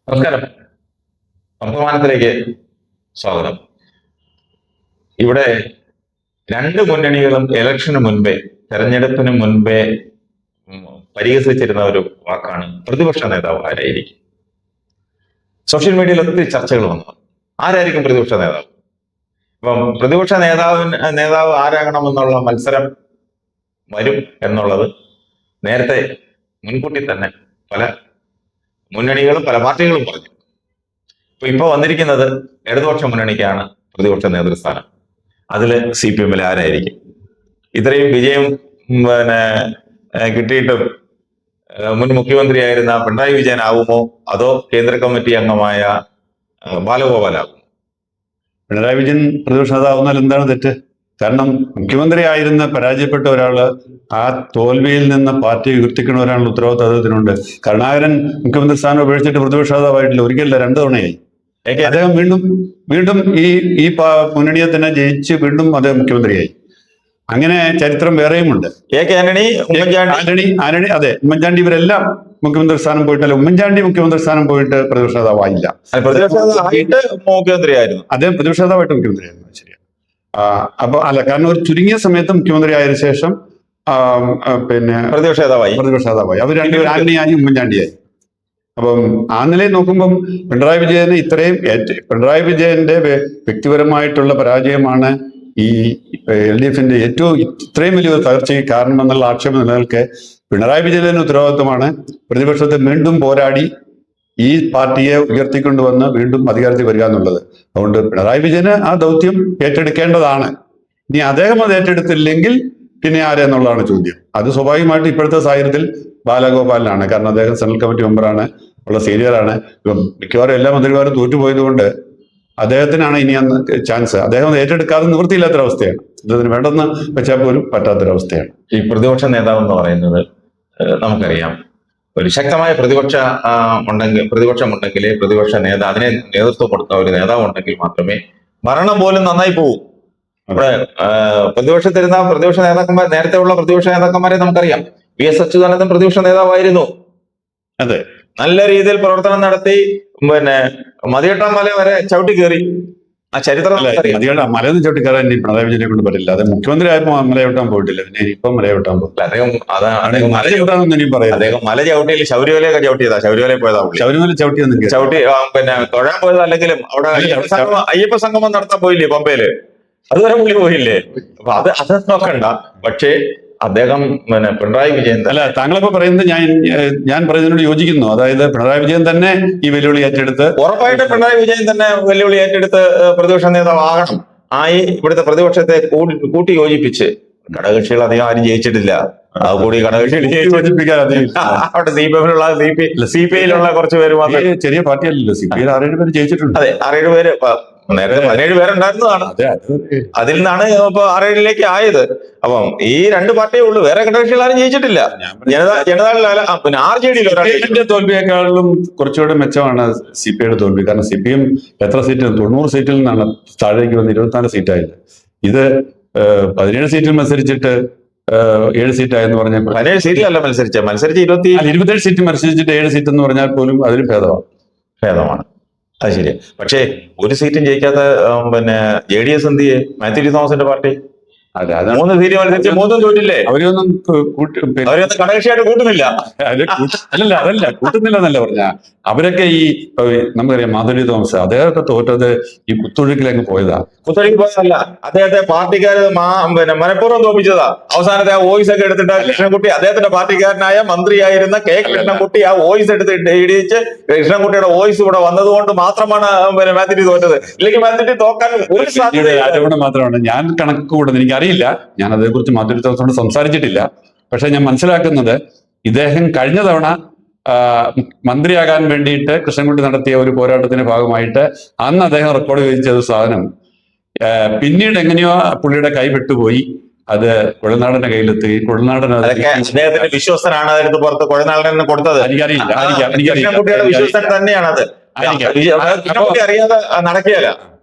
നമസ്കാരം. വർത്തമാനത്തിലേക്ക് സ്വാഗതം. ഇവിടെ രണ്ട് മുന്നണികളും ഇലക്ഷന് മുൻപേ, തെരഞ്ഞെടുപ്പിന് മുൻപേ പരിഹസിച്ചിരുന്ന ഒരു വാക്കാണ് പ്രതിപക്ഷ നേതാവ് ആരായിരിക്കും. സോഷ്യൽ മീഡിയയിൽ ഒത്തിരി ചർച്ചകൾ വന്നു. ആരായിരിക്കും പ്രതിപക്ഷ നേതാവ്? ഇപ്പം പ്രതിപക്ഷ നേതാവ് ആരാകണമെന്നുള്ള മത്സരം വരും എന്നുള്ളത് നേരത്തെ മുൻകൂട്ടി തന്നെ പല മുന്നണികളും പല പാർട്ടികളും പറഞ്ഞു. ഇപ്പൊ വന്നിരിക്കുന്നത് ഇടതുപക്ഷ മുന്നണിക്കാണ് പ്രതിപക്ഷ നേതൃസ്ഥാനം. അതില് CPM-ൽ ആരായിരിക്കും? ഇത്രയും വിജയം കിട്ടിയിട്ടും മുൻ മുഖ്യമന്ത്രിയായിരുന്ന പിണറായി വിജയൻ ആവുമോ, അതോ കേന്ദ്ര കമ്മിറ്റി അംഗമായ ബാലഗോപാലാകുമോ? പിണറായി വിജയൻ പ്രതിപക്ഷ നേതാവുന്നാൽ എന്താണ് തെറ്റ്? കാരണം മുഖ്യമന്ത്രി ആയിരുന്ന പരാജയപ്പെട്ട ഒരാള് ആ തോൽവിയിൽ നിന്ന് പാർട്ടി ഉയർത്തിക്കുന്ന ഒരാളുടെ ഉത്തരവാദിത്വം അദ്ദേഹത്തിനുണ്ട്. കരുണാകരൻ മുഖ്യമന്ത്രി സ്ഥാനം ഉപേക്ഷിച്ചിട്ട് പ്രതിപക്ഷ നേതാവായിട്ടില്ല, ഒരിക്കലല്ല 2 തവണയായി. അദ്ദേഹം വീണ്ടും ഈ മുന്നണിയെ തന്നെ ജയിച്ച് വീണ്ടും അദ്ദേഹം മുഖ്യമന്ത്രിയായി. അങ്ങനെ ചരിത്രം വേറെയുമുണ്ട്. ആന്റണി അതെ, ഉമ്മൻചാണ്ടി ഇവരെല്ലാം മുഖ്യമന്ത്രി സ്ഥാനം പോയിട്ടല്ല. ഉമ്മൻചാണ്ടി മുഖ്യമന്ത്രി സ്ഥാനം പോയിട്ട് പ്രതിപക്ഷ നേതാവായില്ല. മുഖ്യമന്ത്രിയായിരുന്നു അദ്ദേഹം പ്രതിപക്ഷ നേതാവായിട്ട് മുഖ്യമന്ത്രിയായിരുന്നു. ശരിയാണ്. അപ്പൊ അല്ല, കാരണം ഒരു ചുരുങ്ങിയ സമയത്ത് മുഖ്യമന്ത്രി ആയതിനു ശേഷം പ്രതിപക്ഷ നേതാവായി. അവർ രണ്ടുപേരും ആന്റണിയായി ഉമ്മൻചാണ്ടിയായി. അപ്പം ആ നിലയിൽ നോക്കുമ്പം പിണറായി പിണറായി വിജയന്റെ വ്യക്തിപരമായിട്ടുള്ള പരാജയമാണ് ഈ LDFന്റെ ഇത്രയും വലിയൊരു തകർച്ചയ്ക്ക് കാരണമെന്നുള്ള ആക്ഷേപം നിലനിൽക്കെ പിണറായി വിജയന്റെ ഉത്തരവാദിത്വമാണ് പ്രതിപക്ഷത്തെ വീണ്ടും പോരാടി ഈ പാർട്ടിയെ ഉയർത്തിക്കൊണ്ടുവന്ന് വീണ്ടും അധികാരത്തിൽ വരിക എന്നുള്ളത്. അതുകൊണ്ട് പിണറായി വിജയന് ആ ദൗത്യം ഏറ്റെടുക്കേണ്ടതാണ്. ഇനി അദ്ദേഹം അത് ഏറ്റെടുത്തില്ലെങ്കിൽ പിന്നെ ആരെന്നുള്ളതാണ് ചോദ്യം. അത് സ്വാഭാവികമായിട്ട് ഇപ്പോഴത്തെ സാഹചര്യത്തിൽ ബാലഗോപാലിനാണ്. കാരണം അദ്ദേഹം സെൻട്രൽ കമ്മിറ്റി മെമ്പറാണ്, ഉള്ള സീനിയറാണ്. ഇപ്പം മിക്കവാറും എല്ലാ മന്ത്രിമാരും തോറ്റുപോയതുകൊണ്ട് അദ്ദേഹത്തിനാണ് ഇനി അന്ന് ചാൻസ്. അദ്ദേഹം ഏറ്റെടുക്കാതെ നിവൃത്തിയില്ലാത്തൊരവസ്ഥയാണ്. അദ്ദേഹത്തിന് വേണ്ടെന്ന് വെച്ചാൽ പോലും പറ്റാത്തൊരവസ്ഥയാണ്. ഈ പ്രതിപക്ഷ നേതാവ് എന്ന് പറയുന്നത് നമുക്കറിയാം, ഒരു ശക്തമായ പ്രതിപക്ഷമുണ്ടെങ്കിൽ അതിനെ നേതൃത്വം കൊടുത്ത ഒരു നേതാവ് ഉണ്ടെങ്കിൽ മാത്രമേ ഭരണം പോലും നന്നായി പോകും. ഇവിടെ പ്രതിപക്ഷ നേതാക്കന്മാർ, നേരത്തെ ഉള്ള പ്രതിപക്ഷ നേതാക്കന്മാരെ നമുക്കറിയാം. VS അച്യുതാനന്ദൻ പ്രതിപക്ഷ നേതാവായിരുന്നു. അതെ, നല്ല രീതിയിൽ പ്രവർത്തനം നടത്തി. മതികെട്ടാൻ മല വരെ ചവിട്ടി കയറി. ആ ചരിത്രം മലയൊന്നും ചവിട്ടി കയറാൻ പിണറായി വിജയനെ കൊണ്ട് പറ്റില്ല. അത് മുഖ്യമന്ത്രി ആയപ്പോ മലയോട്ടാൻ പോയിട്ടില്ല, പിന്നെ ഇപ്പം മലയോട്ടാൻ പോകില്ല. അദ്ദേഹം മല ചവിട്ടിയിൽ ശബരിമലയൊക്കെ ചവിട്ടിയതാ. ശബരിമലയിൽ പോയതാ. ശബരിമല ചവിട്ടി തൊഴാൻ പോയത്. അല്ലെങ്കിലും അവിടെ അയ്യപ്പ സംഗമം നടത്താൻ പോയില്ലേ പമ്പയില്? അതുവരെ പുള്ളി പോയില്ലേ? അപ്പൊ അത് നോക്കണ്ട. പക്ഷേ അദ്ദേഹം പിണറായി വിജയൻ അല്ല, താങ്കളിപ്പോ പറയുന്നത് ഞാൻ പറയുന്നതിനോട് യോജിക്കുന്നു. അതായത് പിണറായി വിജയൻ തന്നെ ഈ വെല്ലുവിളി ഏറ്റെടുത്ത്, ഉറപ്പായിട്ട് പിണറായി വിജയൻ തന്നെ വെല്ലുവിളി ഏറ്റെടുത്ത് പ്രതിപക്ഷ നേതാവ് ആകണം. ഇവിടുത്തെ പ്രതിപക്ഷത്തെ കൂട്ടി യോജിപ്പിച്ച്, ഘടകകക്ഷികൾ അധികം ആരും ജയിച്ചിട്ടില്ല. കൂടി ഘടകകക്ഷികൾ അവിടെ CPI-ലുള്ള കുറച്ച് പേര് മാത്രം. ചെറിയ പാർട്ടിയല്ലല്ലോ CPI. 6-7 പേര് ജയിച്ചിട്ടുണ്ട്. അതെ, 6-7 പേര്. നേരത്തെ 17 പേരുണ്ടായിരുന്നതാണ്. അതിൽ നിന്നാണ് ഇപ്പൊ 6-7ലേക്ക് ആയത്. അപ്പം ഈ 2 പാർട്ടിയേ ഉള്ളൂ, വേറെ ഘടകകക്ഷികൾ ആരും ജയിച്ചിട്ടില്ല. ജനതാദൾ പിന്നെ RJD-യിൽ ഒരാളുടെ തോൽവിയേക്കാളും കുറച്ചുകൂടെ മെച്ചമാണ് CPI-യുടെ തോൽവി. കാരണം CPM എത്ര സീറ്റ്, 90 സീറ്റിൽ നിന്നാണ് താഴേക്ക് വന്ന് 24 സീറ്റായത്. ഇത് 17 സീറ്റിൽ മത്സരിച്ചിട്ട് 7 സീറ്റായെന്ന് പറഞ്ഞാൽ 17 സീറ്റിലല്ല മത്സരിച്ച 27 സീറ്റ് മത്സരിച്ചിട്ട് 7 സീറ്റ് എന്ന് പറഞ്ഞാൽ പോലും അതിലും ഭേദമാണ്. അത് ശരിയാ. പക്ഷേ ഒരു സീറ്റും ജയിക്കാത്ത JDS എന്ത് ചെയ്യേ? മാത്യു ടി തോമസിന്റെ പാർട്ടി 3 സീറ്റ് മത്സരിച്ച് 3 തോറ്റില്ലേ? അവരൊന്നും ഘടകകക്ഷിയായിട്ട് കൂട്ടുന്നില്ല. അതല്ല കൂട്ടുന്നില്ല എന്നല്ല പറഞ്ഞ. അവരൊക്കെ ഈ നമുക്കറിയാം മാധുരി തോമസ്, അദ്ദേഹമൊക്കെ തോറ്റത് ഈ കുത്തൊഴുക്കിലങ്ങ് പോയതാ. കുത്തൊഴുക്ക് പോയതല്ല, അദ്ദേഹത്തെ പാർട്ടിക്കാര് മനഃപൂർവ്വം തോപ്പിച്ചതാ. അവസാനത്തെ ആ വോയിസ് ഒക്കെ എടുത്തിട്ട് കൃഷ്ണൻകുട്ടി, അദ്ദേഹത്തിന്റെ പാർട്ടിക്കാരനായ മന്ത്രിയായിരുന്ന K കൃഷ്ണൻകുട്ടി ആ വോയിസ് എടുത്തിട്ട് ഇടിച്ച് കൃഷ്ണൻകുട്ടിയുടെ വോയിസ് ഇവിടെ വന്നതുകൊണ്ട് മാത്രമാണ് മാത്യു ടി തോറ്റത്. ഇല്ലെങ്കിൽ മാത്യു ടി തോക്കാൻ ഒരു സാധ്യത മാത്രമാണ്. ഞാൻ കണക്ക് കൂടുന്നത് എനിക്കറിയില്ല. ഞാൻ അതേക്കുറിച്ച് മാധുരി തോമസിനോട് സംസാരിച്ചിട്ടില്ല. പക്ഷെ ഞാൻ മനസ്സിലാക്കുന്നത്, ഇദ്ദേഹം കഴിഞ്ഞ തവണ മന്ത്രിയാകാൻ വേണ്ടിയിട്ട് കൃഷ്ണൻകുട്ടി നടത്തിയ ഒരു പോരാട്ടത്തിന്റെ ഭാഗമായിട്ട് അന്ന് അദ്ദേഹം റെക്കോർഡ് ചെയ്ത സാധനം പിന്നീട് എങ്ങനെയോ പുള്ളിയുടെ കൈ വിട്ടുപോയി. അത് കുഴൽനാടന്റെ കയ്യിലെത്തി. കുഴൽനാടൻ അദ്ദേഹത്തിന്റെ വിശ്വസ്തനാണ് അതിന് പുറത്ത് കുഴൽനാടനെ കൊടുത്തത്. എനിക്കറിയില്ല തന്നെയാണ് അത്. അറിയാതെ നടക്കുകയല്ല.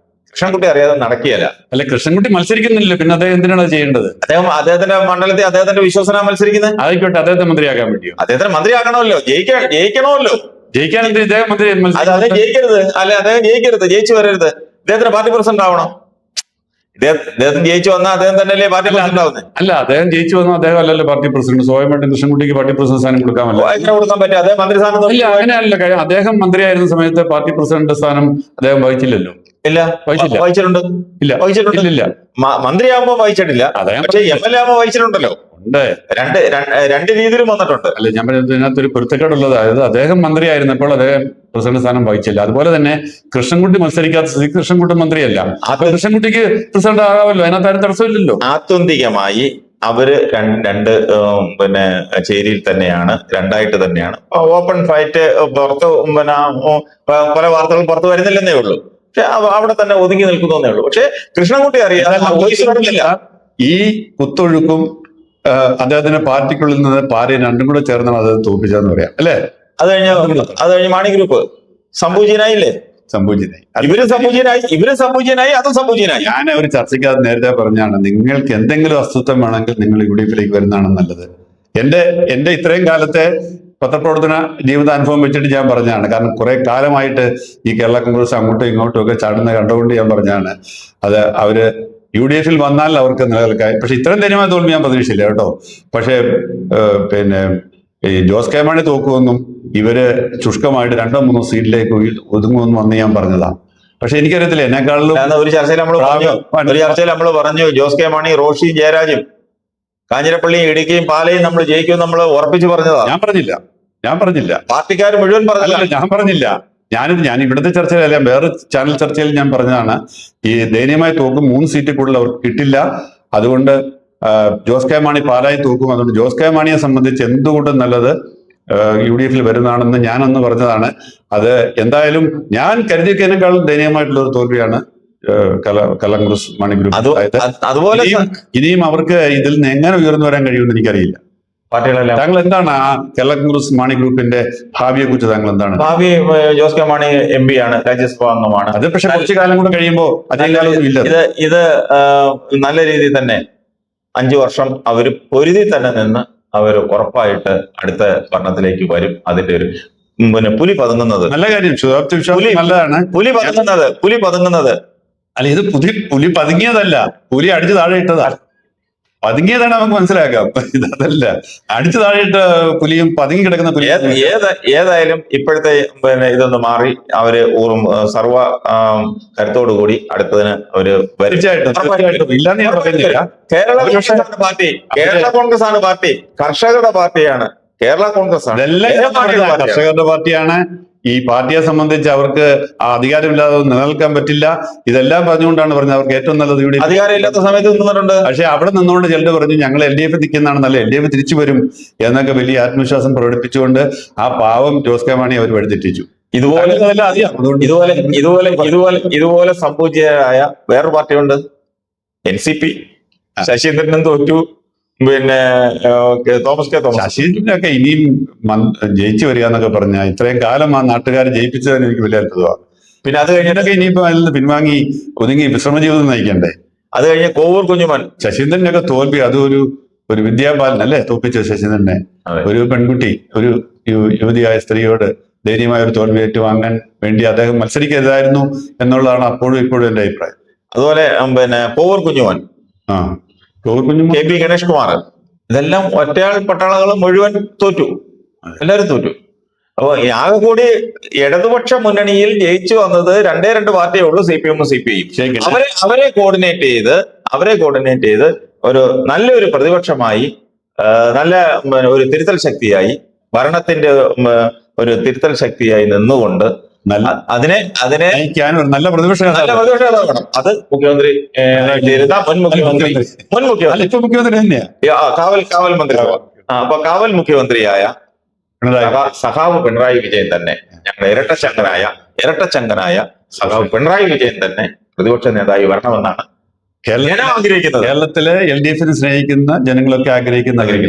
കൃഷ്ണൻകുട്ടി അറിയാതെ നടക്കുകയല്ല. അല്ല, കൃഷ്ണൻകുട്ടി മത്സരിക്കുന്നില്ല, പിന്നെ അദ്ദേഹം എന്തിനാണ് ചെയ്യേണ്ടത്? അദ്ദേഹത്തിന്റെ മണ്ഡലത്തിൽ അദ്ദേഹത്തിന്റെ വിശ്വസന മത്സരിക്കുന്നത്. ആയിക്കോട്ടെ, അദ്ദേഹത്തെ മന്ത്രിയാക്കാൻ വേണ്ടിയോ? അദ്ദേഹത്തിന് മന്ത്രിയാക്കണമല്ലോ, ജയിക്കണമല്ലോ. ജയിക്കാൻ ഇദ്ദേഹം മന്ത്രി അദ്ദേഹം ജയിക്കരുത്, അല്ലെ അദ്ദേഹം ജയിക്കരുത്, ജയിച്ചു വരരുത്, ഇദ്ദേഹത്തിന് പാർട്ടി പ്രസിഡന്റ് ആവണം. ഇദ്ദേഹം ജയിച്ചു വന്നാൽ അദ്ദേഹം തന്നെയല്ലേ പാർട്ടി പ്രസിഡന്റ് ആവുന്നത്? അല്ല, അദ്ദേഹം ജയിച്ചു വന്നു, അദ്ദേഹം അല്ലല്ലോ പാർട്ടി പ്രസിഡന്റ്. സ്വയമായിട്ട് കൃഷ്ണൻകുട്ടിക്ക് പാർട്ടി പ്രസിഡന്റ് സ്ഥാനം കൊടുക്കാമല്ലോ. എങ്ങനെ കൊടുക്കാൻ പറ്റും? അദ്ദേഹം മന്ത്രി സ്ഥാനം ഇല്ല, അങ്ങനെയല്ല കാര്യം. അദ്ദേഹം മന്ത്രിയായിരുന്ന സമയത്ത് പാർട്ടി പ്രസിഡന്റ് സ്ഥാനം അദ്ദേഹം വഹിച്ചില്ലല്ലോ. ഇല്ല, വഹിച്ചിട്ടുണ്ട്. ഇല്ല, വഹിച്ചിട്ടുണ്ട്. ഇല്ല, മന്ത്രിയാകുമ്പോ വഹിച്ചിട്ടില്ല, പക്ഷെ MLA ആകുമ്പോ വഹിച്ചിട്ടുണ്ടല്ലോ. ഉണ്ട്, രണ്ട് രീതിയിലും വന്നിട്ടുണ്ട്. അല്ല, ഞാൻ പറഞ്ഞത് ഇതിനകത്തൊരു പൊരുത്തക്കേടുള്ളത്. അതായത് അദ്ദേഹം മന്ത്രിയായിരുന്നപ്പോൾ അദ്ദേഹം പ്രസിഡന്റ് സ്ഥാനം വഹിച്ചില്ല. അതുപോലെ തന്നെ കൃഷ്ണൻകുട്ടി മത്സരിക്കാത്ത സ്ഥിതി കൃഷ്ണൻകുട്ടി മന്ത്രിയല്ല. കൃഷ്ണൻകുട്ടിക്ക് പ്രസിഡന്റ് ആകാമല്ലോ, അതിനകത്ത് ആരും തടസ്സമില്ലല്ലോ. ആത്യന്തികമായി അവര് രണ്ട് ചേരിയിൽ തന്നെയാണ്, രണ്ടായിട്ട് തന്നെയാണ്. ഓപ്പൺ ഫൈറ്റ് പുറത്ത് പല വാർത്തകളും പുറത്ത് വരുന്നില്ലെന്നേ ഉള്ളൂ. പക്ഷെ അവിടെ തന്നെ ഒതുങ്ങി നിൽക്കുന്നേ ഉള്ളൂ. പക്ഷെ കൃഷ്ണൻകുട്ടി അറിയാം ഈ കുത്തൊഴുക്കും അദ്ദേഹത്തിന്റെ പാർട്ടിക്കുള്ളിൽ നിന്ന് പാർട്ടി രണ്ടും കൂടെ ചേർന്നാണ് അദ്ദേഹം തോൽപ്പിച്ചതെന്ന് പറയാം, അല്ലേ? അത് കഴിഞ്ഞ് മാണി ഗ്രൂപ്പ് സംഭൂജിനായില്ലേ? സംഭൂജിനായി. ഇവരും സംഭൂജിനായി, അതും സംഭൂജിനായി. ഞാൻ ഒരു ചർച്ചയ്ക്ക് അത് നേരത്തെ പറഞ്ഞാണ്, നിങ്ങൾക്ക് എന്തെങ്കിലും അസ്തിത്വം വേണമെങ്കിൽ നിങ്ങൾ UDF-ലേക്ക് വരുന്നതാണ് നല്ലത്. എന്റെ ഇത്രയും കാലത്തെ പത്രപ്രവർത്തന ജീവിതാനുഭവം വെച്ചിട്ട് ഞാൻ പറഞ്ഞാണ്. കാരണം കുറെ കാലമായിട്ട് ഈ കേരള കോൺഗ്രസ് അങ്ങോട്ടും ഇങ്ങോട്ടും ഒക്കെ ചാടുന്ന കണ്ടുകൊണ്ട് ഞാൻ പറഞ്ഞാണ്, അത് അവര് UDF-ൽ വന്നാൽ അവർക്ക് നിലനിൽക്കാൻ. പക്ഷെ ഇത്രയും ധൈര്യമായ തോൽവി ഞാൻ പ്രതീക്ഷിച്ചില്ല കേട്ടോ. പക്ഷേ ഈ ജോസ് കെ മാണി തോക്കുമെന്നും ഇവര് ശുഷ്കമായിട്ട് 2-3 സീറ്റിലേക്ക് ഒതുങ്ങുമെന്നും അന്ന് ഞാൻ പറഞ്ഞതാണ്. പക്ഷെ എനിക്കറിയത്തില്ല, എന്നെക്കാളും ഒരു ചർച്ചയിൽ നമ്മൾ പറഞ്ഞു ജോസ് കെ മാണി, റോഷി ജയരാജും കാഞ്ഞിരപ്പള്ളിയും ഇടുക്കിയും പാലയും നമ്മൾ ജയിക്കും നമ്മൾ ഉറപ്പിച്ചു പറഞ്ഞതാണ്. ഞാൻ പറഞ്ഞില്ല പാർട്ടിക്കാർ മുഴുവൻ പറഞ്ഞില്ല. ഞാൻ പറഞ്ഞില്ല. ഞാൻ ഇവിടുത്തെ ചർച്ചയിലല്ല, വേറെ ചാനൽ ചർച്ചയിൽ ഞാൻ പറഞ്ഞതാണ്, ഈ ദയനീയമായി തോക്കും 3 സീറ്റിൽ കൂടുതൽ അവർക്ക് കിട്ടില്ല. അതുകൊണ്ട് ജോസ് കെ മാണി പാലായി തോക്കും. അതുകൊണ്ട് ജോസ് കെ മാണിയെ സംബന്ധിച്ച് എന്തുകൊണ്ടും നല്ലത് UDF-ൽ വരുന്നതാണെന്ന് ഞാനന്ന് പറഞ്ഞതാണ്. അത് എന്തായാലും ഞാൻ കരുതിയതിനേക്കാളും ദയനീയമായിട്ടുള്ള ഒരു തോൽവിയാണ് കോൺഗ്രസ് മാണി ഗ്രൂപ്പ്. അതുപോലെ ഇനിയും അവർക്ക് ഇതിൽ നിന്ന് എങ്ങനെ ഉയർന്നു വരാൻ കഴിയുമെന്ന് എനിക്കറിയില്ല. താങ്കൾ എന്താണ് ആ കേരള കോൺഗ്രസ് മാണി ഗ്രൂപ്പിന്റെ ഭാവിയെ കുറിച്ച് താങ്കൾ എന്താണ്? ഭാവി ജോസ് കെ മാണി MP ആണ്, രാജ്യസഭാ അംഗമാണ്. അത് പക്ഷെ കുറച്ചു കാലം കൂടെ കഴിയുമ്പോൾ അധികം കാലമൊന്നും ഇല്ല. ഇത് നല്ല രീതിയിൽ തന്നെ 5 വർഷം അവർ പൊരുതി തന്നെ നിന്ന് അവർ ഉറപ്പായിട്ട് അടുത്ത ഭരണത്തിലേക്ക് വരും. അതിന്റെ ഒരു പുലി പതുങ്ങുന്നത് നല്ല കാര്യം. നല്ലതാണ് പുലി പതുങ്ങുന്നത്. അല്ല, ഇത് പുലി പതുങ്ങിയതല്ല, പുലി അടിച്ചു താഴെ ഇട്ടതാ. പതുങ്ങിയതാണ് നമുക്ക് മനസ്സിലാക്കാം. ഇതല്ല അടിച്ചു താഴെയിട്ട് പുലിയും പതുങ്ങി കിടക്കുന്ന പുലി. ഏതായാലും ഇപ്പോഴത്തെ ഇതൊന്ന് മാറി അവര് സർവ കരുത്തോടുകൂടി അടുത്തതിന് അവര് തീർച്ചയായിട്ടും ഇല്ലാന്ന് ഞാൻ പറയുന്നില്ല. കേരള കോൺഗ്രസ് ആണ് പാർട്ടി, കർഷകരുടെ പാർട്ടിയാണ് കേരള കോൺഗ്രസ് ആണ്. കർഷകരുടെ പാർട്ടിയാണ്. ഈ പാർട്ടിയെ സംബന്ധിച്ച് അവർക്ക് അധികാരമില്ലാതെ നിലനിൽക്കാൻ പറ്റില്ല. ഇതെല്ലാം പറഞ്ഞുകൊണ്ടാണ് പറഞ്ഞത് അവർക്ക് ഏറ്റവും നല്ലത് ഇവിടെ അധികാരമില്ലാത്ത സമയത്ത് നിന്നിട്ടുണ്ട്. പക്ഷെ അവിടെ നിന്നുകൊണ്ട് ചിലർ പറഞ്ഞു ഞങ്ങൾ LDF നിൽക്കുന്നതാണ് നല്ല, LDF തിരിച്ചു വരും എന്നൊക്കെ വലിയ ആത്മവിശ്വാസം പ്രകടിപ്പിച്ചുകൊണ്ട് ആ പാവം ജോസ് കെ മാണി അവർ വഴിതെറ്റിച്ചു. ഇതുപോലെ സംഭൂജിതരായ വേറൊരു പാർട്ടിയുണ്ട്, NCP. ശശീന്ദ്രനും തോറ്റു, തോമസ് കെ തോമസ്. ശശീന്ദ്രനൊക്കെ ഇനിയും ജയിച്ചു വരിക എന്നൊക്കെ പറഞ്ഞ ഇത്രയും കാലം ആ നാട്ടുകാരെ ജയിപ്പിച്ചതിന് എനിക്ക് വലിയ അത്ഭുതമാണ്. പിന്നെ അത് കഴിഞ്ഞിട്ടൊക്കെ ഇനിയിപ്പോ അതിൽ പിൻവാങ്ങി ഒതുങ്ങി വിശ്രമ ജീവിതം നയിക്കണ്ടേ? അത് കഴിഞ്ഞ് കോവൂർ കുഞ്ഞുമൻ. ശശീന്ദ്രനൊക്കെ തോൽവി, ഒരു വിദ്യാബാലൻ അല്ലേ തോൽപ്പിച്ച ശശീന്ദ്രനെ. ഒരു പെൺകുട്ടി, ഒരു യുവതിയായ സ്ത്രീയോട് ധൈര്യമായ ഒരു തോൽവി ഏറ്റുവാങ്ങാൻ വേണ്ടി അദ്ദേഹം മത്സരിക്കരുതായിരുന്നു എന്നുള്ളതാണ് അപ്പോഴും ഇപ്പോഴും എന്റെ അഭിപ്രായം. അതുപോലെ കോവൂർ കുഞ്ഞുമൻ, KB ഗണേഷ് കുമാർ, ഇതെല്ലാം ഒറ്റയാൾ പട്ടാളകൾ മുഴുവൻ തോറ്റു, എല്ലാവരും തോറ്റു. അപ്പൊ ആകെ കൂടി ഇടതുപക്ഷ മുന്നണിയിൽ ജയിച്ചു വന്നത് 2 പാർട്ടിയേ ഉള്ളൂ, CPM CPI. അവരെ കോർഡിനേറ്റ് ചെയ്ത് ഒരു നല്ലൊരു പ്രതിപക്ഷമായി, നല്ല ഒരു തിരുത്തൽ ശക്തിയായി, ഭരണത്തിന്റെ ഒരു തിരുത്തൽ ശക്തിയായി നിന്നുകൊണ്ട് അതിനെ നല്ല പ്രതിപക്ഷ നേതാവാണ്. അത് മുഖ്യമന്ത്രി മുഖ്യമന്ത്രി തന്നെയാ, കാവൽ മന്ത്രി. അപ്പൊ കാവൽ മുഖ്യമന്ത്രിയായ സഖാവ് പിണറായി വിജയൻ തന്നെ, ഞങ്ങളുടെ ഇരട്ടച്ചങ്കനായ സഖാവ് പിണറായി വിജയൻ തന്നെ പ്രതിപക്ഷ നേതാവ് വരണമെന്നാണ് ആഗ്രഹിക്കുന്നത്. കേരളത്തിലെ LDF സ്നേഹിക്കുന്ന ജനങ്ങളൊക്കെ ആഗ്രഹിക്കുന്ന അങ്ങനെ